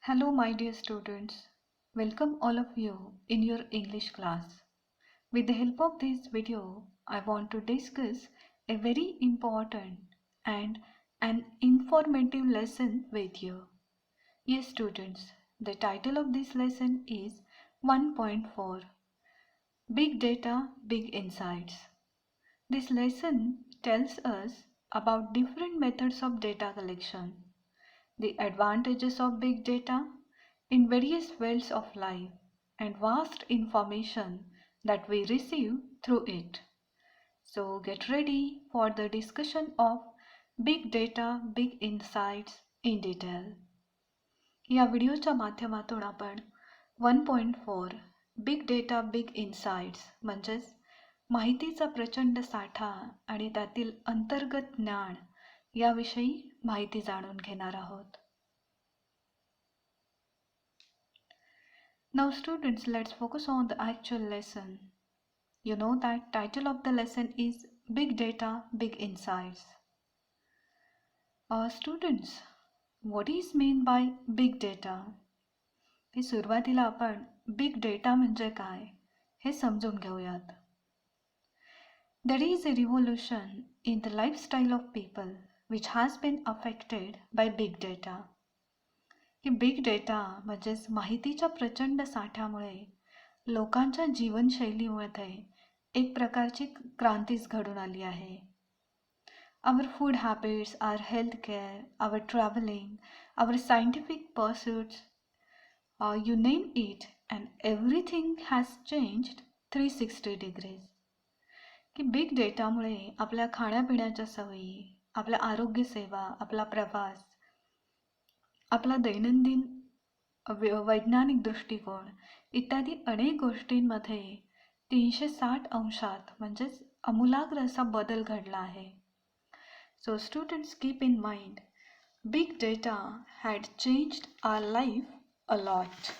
Hello, my dear students. Welcome all of you in your English class. With the help of this video, I want to discuss a very important and an informative lesson with you. Yes, students, the title of this lesson is 1.4 Big Data, Big Insights. This lesson tells us about different methods of data collection, the advantages of big data in various fields of life, and vast information that we receive through it. So get ready for the discussion of big data, big insights in detail. या व्हिडिओच्या माध्यमातून आपण 1.4 big data big insights म्हणजेच माहितीचा प्रचंड साठा आणि त्यातील अंतर्गत ज्ञान याविषयी माहिती जाणून घेणार आहोत. Now students, let's focus on the actual lesson. You know that title of the lesson is Big Data, Big Insights. Students, what is mean by big data? हे सुरुवातीला आपण बिग डेटा म्हणजे काय हे समजून घेऊयात. There is a revolution in the lifestyle of people which has been affected by big data. की big data म्हणजेच माहितीच्या प्रचंड साठ्यामुळे लोकांच्या जीवनशैलीमध्ये एक प्रकारची क्रांतीच घडून आली आहे. Our food habits, our healthcare, our traveling, our scientific pursuits, you name it, and everything has changed 360 degrees. की बिग डेटामुळे आपल्या खाण्यापिण्याच्या सवयी, आपल्या आरोग्य सेवा, आपला प्रवास, आपला दैनंदिन वैज्ञानिक दृष्टिकोन इत्यादी अनेक गोष्टींमध्ये 360 अंशात म्हणजेच आमूलाग्र असा बदल घडला आहे. So students, keep in mind, big data had changed our life a lot.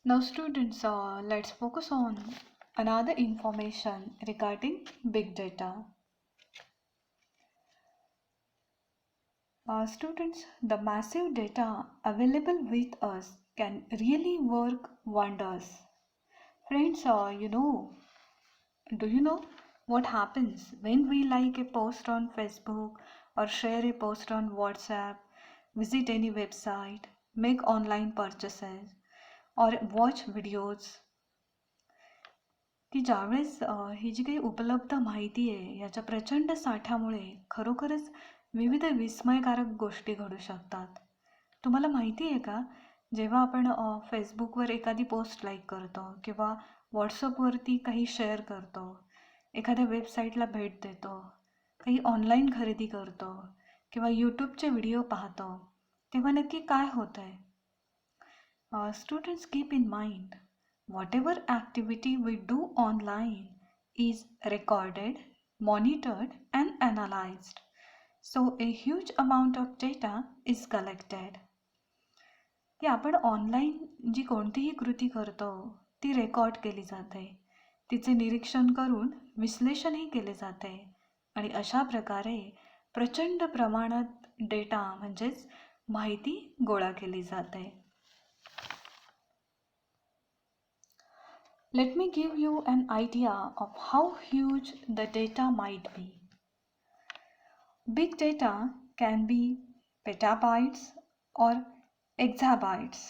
Now students, let's focus on another information regarding big data. Students, the massive data available with us can really work wonders. Friends, do you know what happens when we like a post on Facebook or share a post on WhatsApp, visit any website, make online purchases or watch videos? की ज्यावेळेस ही जी काही उपलब्ध माहिती आहे याच्या प्रचंड साठ्यामुळे खरोखरच विविध विस्मयकारक गोष्टी घडू शकतात. तुम्हाला माहिती आहे का, जेव्हा आपण फेसबुकवर एखादी पोस्ट लाईक करतो किंवा व्हॉट्सअपवरती काही शेअर करतो, एखाद्या वेबसाईटला भेट देतो, काही ऑनलाईन खरेदी करतो किंवा यूट्यूबचे व्हिडिओ पाहतो, तेव्हा नक्की काय होतं आहे? Students, keep in mind, whatever activity we do online is recorded, monitored and analyzed. So a huge amount of data is collected. की आपण ऑनलाईन जी कोणतीही कृती करतो ती रेकॉर्ड केली जाते, तिचे निरीक्षण करून विश्लेषणही केले जाते आणि अशा प्रकारे प्रचंड प्रमाणात डेटा म्हणजेच माहिती गोळा केली जाते. Let me give you an idea of how huge the data might be. Big data can be petabytes or exabytes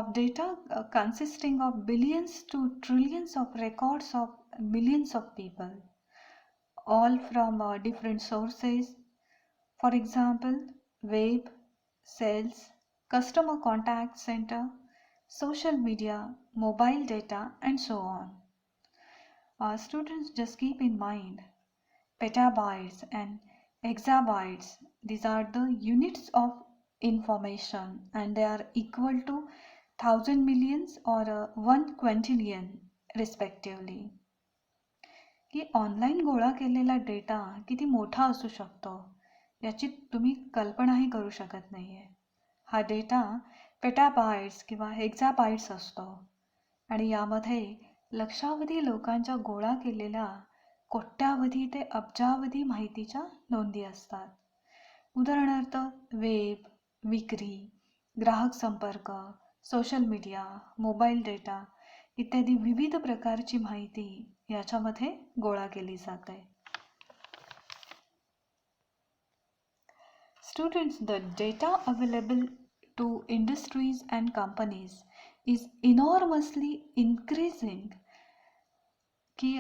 of data consisting of billions to trillions of records of millions of people, all from different sources. For example, web, sales, customer contact center, social media, mobile data, and so on. Students, just keep in mind, petabytes and exabytes, these are the units of information and they are equal to 1,000 millions or 1 quintillion respectively. की online गोळा केलेला data किती मोठा असू शकतो याची तुम्ही कल्पनाही करू शकत नाही आहे. हा डेटा पेटाबाइट्स किंवा हेक्साबाइट्स असतो आणि यामध्ये लक्षावधी लोकांच्या गोळा केलेल्या कोट्यावधी ते अब्जावधी माहितीच्या नोंदी असतात. उदाहरणार्थ वेब, विक्री, ग्राहक संपर्क, सोशल मीडिया, मोबाईल डेटा इत्यादी विविध प्रकारची माहिती याच्यामध्ये गोळा केली जाते. Students, the data available to industries and companies is enormously increasing. की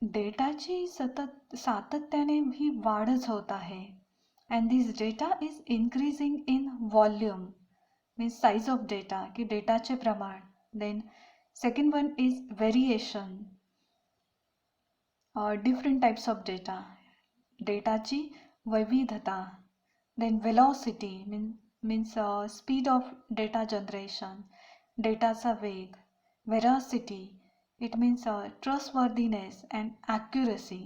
डेटाची सातत्याने ही वाढच होत आहे. And this data is increasing in volume, means size of data, की डेटाचे प्रमाण. Then second one is variation, different types of data, डेटाची वैविधता. Then velocity means speed of data generation, डेटाचा वेग. Veracity, it means trustworthiness and accuracy,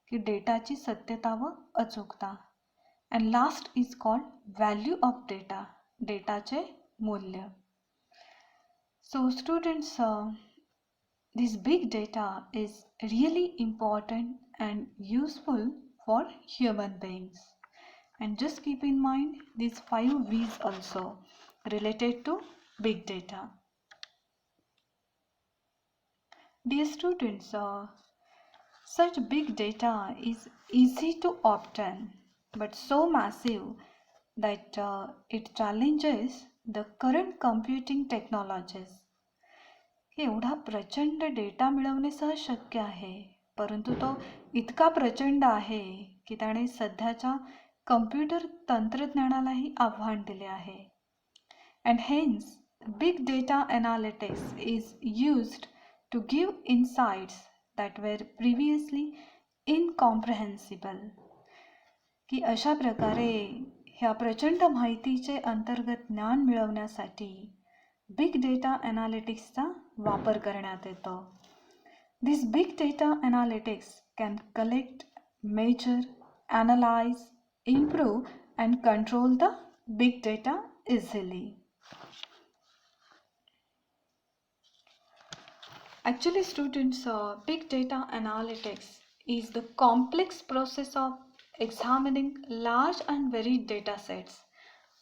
की डेटाची सत्यता व अचूकता. And last is called value of data, डेटाचे मूल्य. So students, this big data is really important and useful for human beings. And just keep in mind these 5 V's also related to big data. Dear students, such big data is easy to obtain but so massive that it challenges the current computing technologies. एवढा प्रचंड data मिळवणे सहज शक्य आहे, परंतु तो इतका प्रचंड आहे की त्याने सध्याच्या कम्प्युटर तंत्रज्ञानालाही आव्हान दिले आहे. And hence, big data analytics is used to give insights that were previously incomprehensible. की अशा प्रकारे ह्या प्रचंड माहितीचे अंतर्गत ज्ञान मिळवण्यासाठी बिग डेटा ॲनालिटिक्सचा वापर करण्यात येतो. This big data analytics can collect, measure, analyze, improve and control the big data easily. Actually students, big data analytics is the complex process of examining large and varied data sets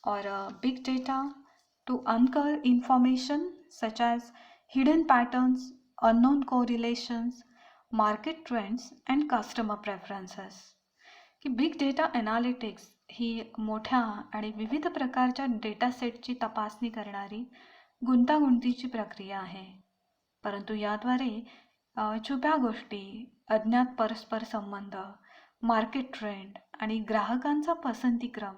or big data to uncover information such as hidden patterns, unknown correlations, market trends and customer preferences. की big data analytics ही मोठ्या आणि विविध प्रकारच्या data सेटची तपासणी करणारी गुंतागुंतीची प्रक्रिया आहे. परंतु याद्वारे छुप्या गोष्टी, अज्ञात परस्पर संबंध, मार्केट ट्रेंड आणि ग्राहकांचा पसंतीक्रम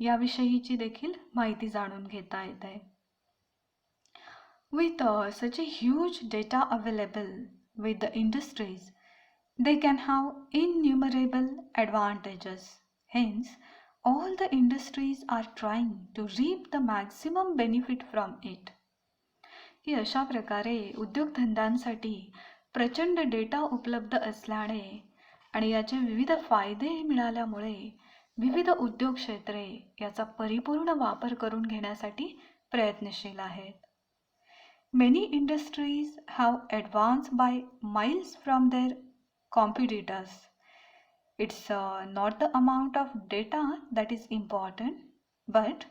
याविषयीची देखील माहिती जाणून घेता येते. With such a huge data available with the industries, they can have innumerable advantages. Hence, all the industries are trying to reap the maximum benefit from it. की अशा प्रकारे उद्योगधंद्यांसाठी प्रचंड डेटा उपलब्ध असल्याने आणि याचे विविध फायदे मिळाल्यामुळे विविध उद्योग क्षेत्रे याचा परिपूर्ण वापर करून घेण्यासाठी प्रयत्नशील आहेत. Many industries have advanced by miles from their competitors. It's not the amount of data that is important, but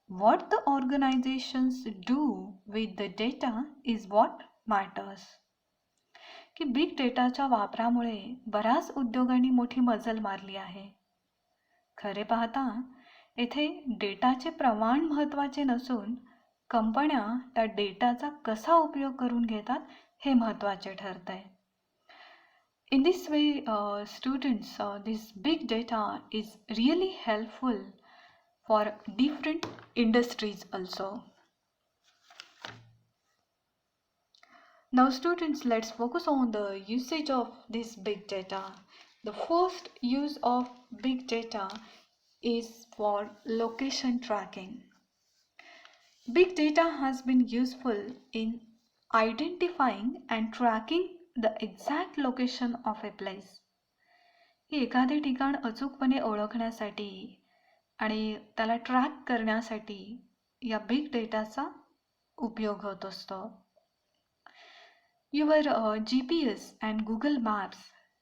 what the organizations do with the data is what matters. की बिग डेटाच्या वापरामुळे बऱ्याच उद्योगांनी मोठी मजल मारली आहे. खरे पाहता येथे डेटाचे प्रमाण महत्त्वाचे नसून कंपन्या त्या डेटाचा कसा उपयोग करून घेतात हे महत्त्वाचे ठरते. In this way, students, this big data is really helpful for different industries also. Now students, let's focus on the usage of this big data. The first use of big data is for location tracking. Big data has been useful in identifying and tracking the exact location of a place. ही एखादे ठिकाण अचूकपणे ओळखण्यासाठी आणि त्याला track करण्यासाठी या big डेटाचा उपयोग होत असतो. Your GPS and Google Maps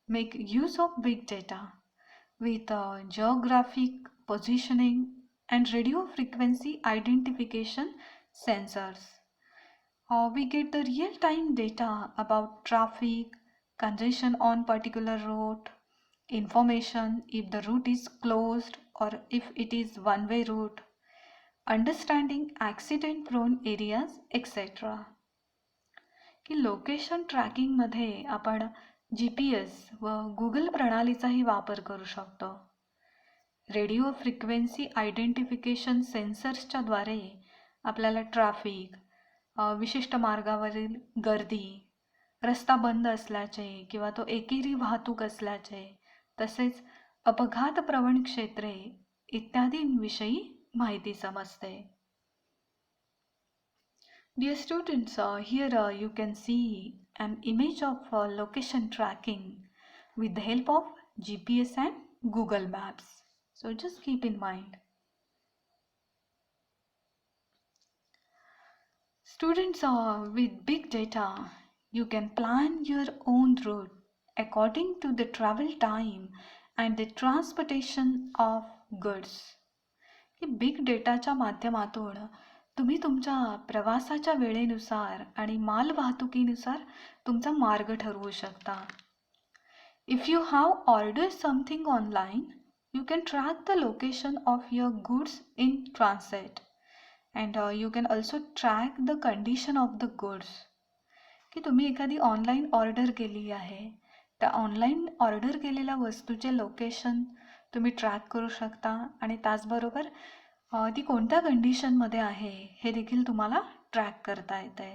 make use of big data with geographic positioning, and radio frequency identification sensors. We get the real-time data about traffic, congestion on particular route, information if the route is closed or if it is one-way route, understanding accident-prone areas, etc. की location ट्रॅकिंगमध्ये आपण GPS व Google प्रणालीचाही वापर करू शकतो. Radio frequency identification सेन्सर्सच्या द्वारे आपल्याला traffic, विशिष्ट मार्गावरील गर्दी, रस्ता बंद असल्याचे किंवा तो एकेरी वाहतूक असल्याचे, तसेच अपघातप्रवण क्षेत्रे इत्यादींविषयी माहिती समजते. Dear students, here you can see an image of location tracking with the help of GPS and Google Maps. So just keep in mind. Students, with big data, you can plan your own route according to the travel time and the transportation of goods. Big डेटाच्या माध्यमातून तुम्ही तुमच्या प्रवासाच्या वेळेनुसार आणि माल वाहतुकीनुसार तुमचा मार्ग ठरवू शकता. If you have order something online, you can track the location of your goods in transit and you can also track the condition of the goods. की तुम्ही एखादी ऑनलाईन ऑर्डर केली आहे, त्या ऑनलाईन ऑर्डर केलेल्या वस्तूचे लोकेशन तुम्ही track करू शकता आणि त्याचबरोबर ती कोणत्या कंडिशनमध्ये आहे हे देखील तुम्हाला ट्रॅक करता येते.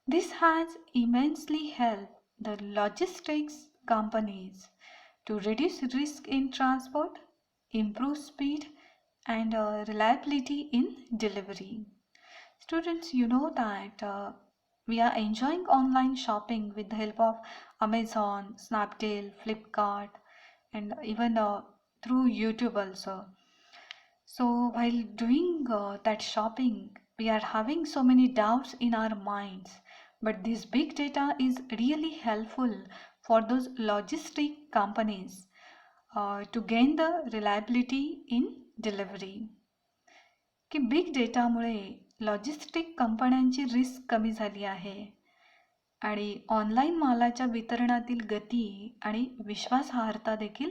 This has immensely help the logistics companies to reduce risk in transport, improve speed and reliability in delivery. Students, you know that we are enjoying online shopping with the help of Amazon, Snapdeal, Flipkart, and even through YouTube also. So while doing that shopping, we are having so many doubts in our minds, but this big data is really helpful for those logistic companies to gain the reliability in delivery. की big डेटामुळे logistic कंपन्यांची risk कमी झाली आहे आणि online मालाच्या वितरणातील गती आणि विश्वासार्हता देखील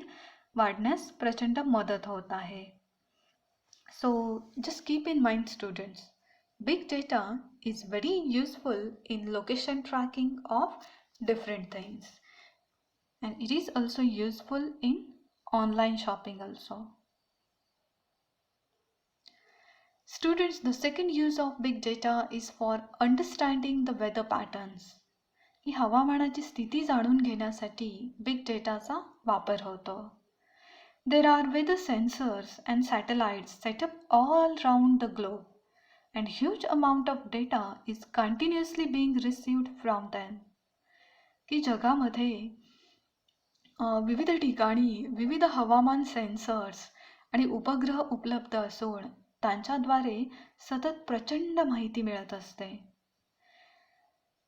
वाढण्यास प्रचंड मदत होत आहे. So just keep in mind, students, big data is very useful in location tracking of different things, and it is also useful in online shopping also. Students, the second use of big data is for understanding the weather patterns. ही हवामानाची स्थिती जाणून घेण्यासाठी big डेटाचा वापर होतो. There are weather sensors and satellites set up all around the globe, and huge amount of data is continuously being received from them. की जगामध्ये विविध ठिकाणी विविध हवामान सेन्सर्स आणि उपग्रह उपलब्ध असून त्यांच्याद्वारे सतत प्रचंड माहिती मिळत असते.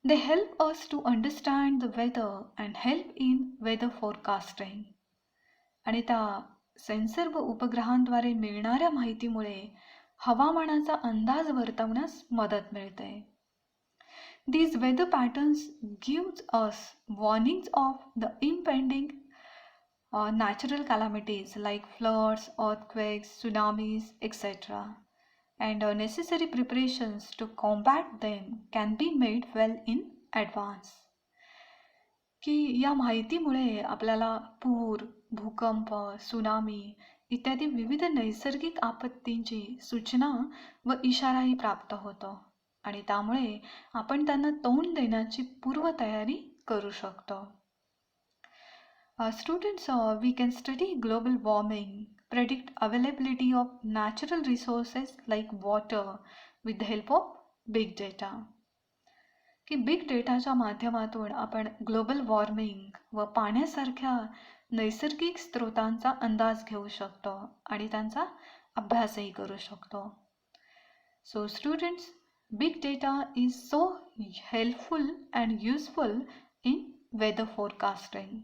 They help us to understand the weather and help in weather forecasting. आणि त्या सेन्सर व उपग्रहांद्वारे मिळणाऱ्या माहितीमुळे हवामानाचा अंदाज वर्तवण्यास मदत मिळते. These weather patterns gives us warnings of the impending natural calamities like floods, earthquakes, tsunamis, etc. And necessary preparations to combat them can be made well in advance. की या माहितीमुळे आपल्याला पूर, भूकंप, सुनामी इत्यादी विविध नैसर्गिक आपत्तींची सूचना व इशाराही प्राप्त होतो आणि त्यामुळे आपण त्यांना तोंड देण्याची पूर्वतयारी करू शकतो. Students, we can study global warming, predict availability of natural resources like water with the help of big data. की बिग डेटाच्या माध्यमातून आपण ग्लोबल वॉर्मिंग व पाण्यासारख्या नैसर्गिक स्रोतांचा अंदाज घेऊ शकतो आणि त्यांचा अभ्यासही करू शकतो. So students, big data is so helpful and useful in weather forecasting.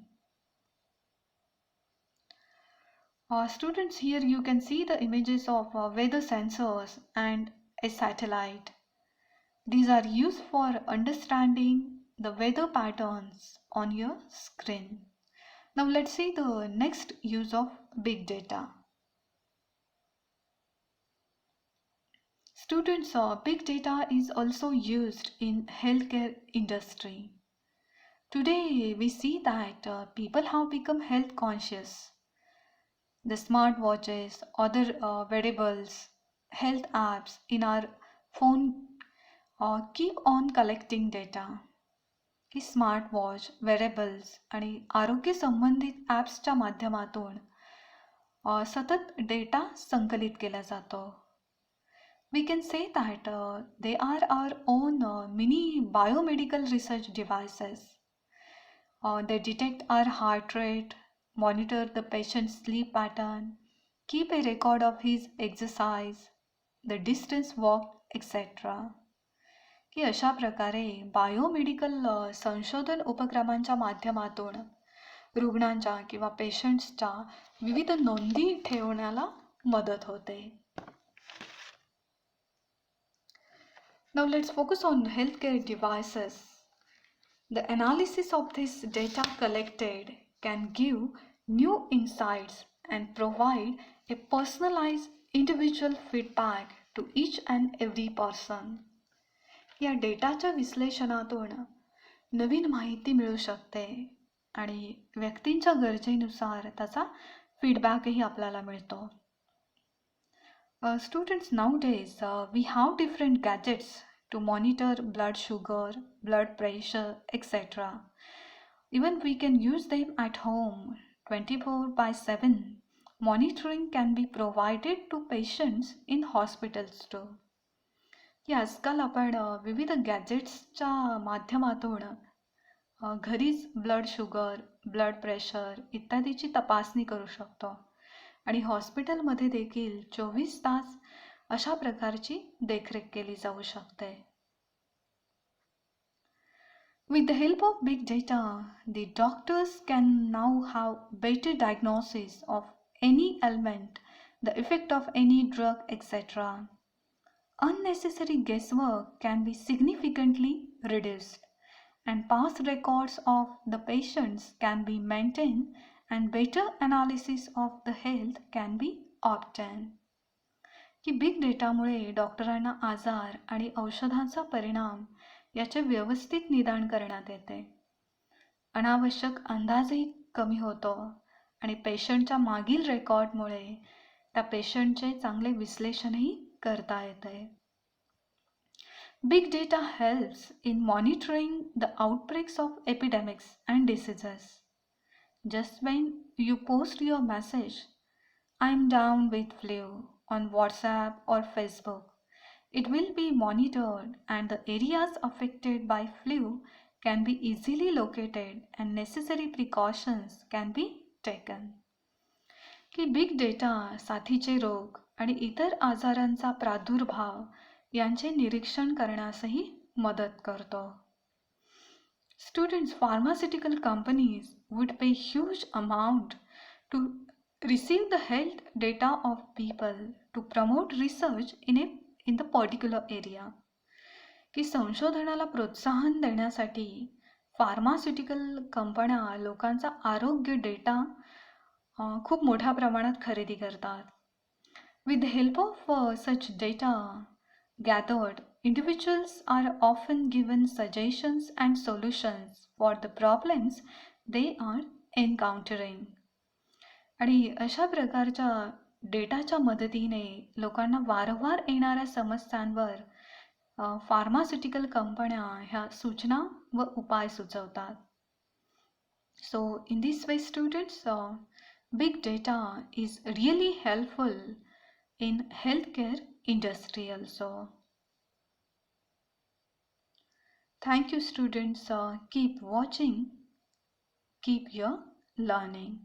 Students, here you can see the images of weather sensors and a satellite. These are used for understanding the weather patterns on your screen. Now let's see the next use of big data. Students, big data is also used in healthcare industry. Today we see that people have become health conscious. The smartwatches, other wearables, health apps in our phone keep on collecting data. की smartwatch, wearables आणि आरोग्य संबंधित ॲप्सच्या माध्यमातून सतत data संकलित केला जातो. We can say that they are our own mini biomedical research devices. They detect our heart rate, monitor the patient's sleep pattern, keep a record of his exercise, the distance walked, etc. की अशा प्रकारे biomedical संशोधन उपक्रमांच्या माध्यमातून रुग्णांच्या किंवा पेशंट्सच्या विविध नोंदी ठेवण्याला मदत होते. Now let's focus on healthcare devices. The analysis of this data collected can give new insights and provide a personalized individual feedback to each and every person. या डेटाच्या विश्लेषणातून नवीन माहिती मिळू शकते आणि व्यक्तींच्या गरजेनुसार त्याचा फीडबॅकही आपल्याला मिळतो. Students, nowadays we have different gadgets to monitor blood sugar, blood pressure, etc. Even we can use them at home 24/7. Monitoring can be provided to patients in hospitals too. की आजकाल आपण विविध गॅजेट्सच्या माध्यमातून घरीच ब्लड शुगर, ब्लड प्रेशर इत्यादीची तपासणी करू शकतो आणि हॉस्पिटलमध्ये देखील 24 तास अशा प्रकारची देखरेख केली जाऊ शकते. With the help of big data, the doctors can now have better diagnosis of any ailment, the effect of any drug, etc. Unnecessary guesswork can be significantly reduced, and past records of the patients can be maintained, and better analysis of the health can be obtained. की big डेटामुळे डॉक्टरांना आजार आणि औषधांचा परिणाम याचे व्यवस्थित निदान करण्यात येते. अनावश्यक अंदाजही कमी होतो आणि पेशंटच्या मागील रेकॉर्डमुळे त्या पेशंटचे चांगले विश्लेषणही करता येते. Big data helps in monitoring the outbreaks of epidemics and diseases. Just when you post your message, I'm down with flu on WhatsApp or Facebook, it will be monitored and the areas affected by flu can be easily located and necessary precautions can be taken. की big data साथीचे रोग आणि इतर आजारांचा प्रादुर्भाव यांचे निरीक्षण करण्यासही मदत करतो. Students, pharmaceutical companies would pay huge amount to receive the health data of people to promote research in the particular area. की संशोधनाला प्रोत्साहन देण्यासाठी फार्मास्युटिकल कंपन्या लोकांचा आरोग्य डेटा खूप मोठ्या प्रमाणात खरेदी करतात. With the help of such data gathered, individuals are often given suggestions and solutions for the problems they are encountering. आणि अशा प्रकारच्या डेटाच्या मदतीने लोकांना वारंवार येणाऱ्या समस्यांवर फार्मास्युटिकल कंपन्या ह्या सूचना व उपाय सुचवतात. So in this way, students, big data is really helpful in healthcare industry also. Thank you, students. Keep watching, keep your learning.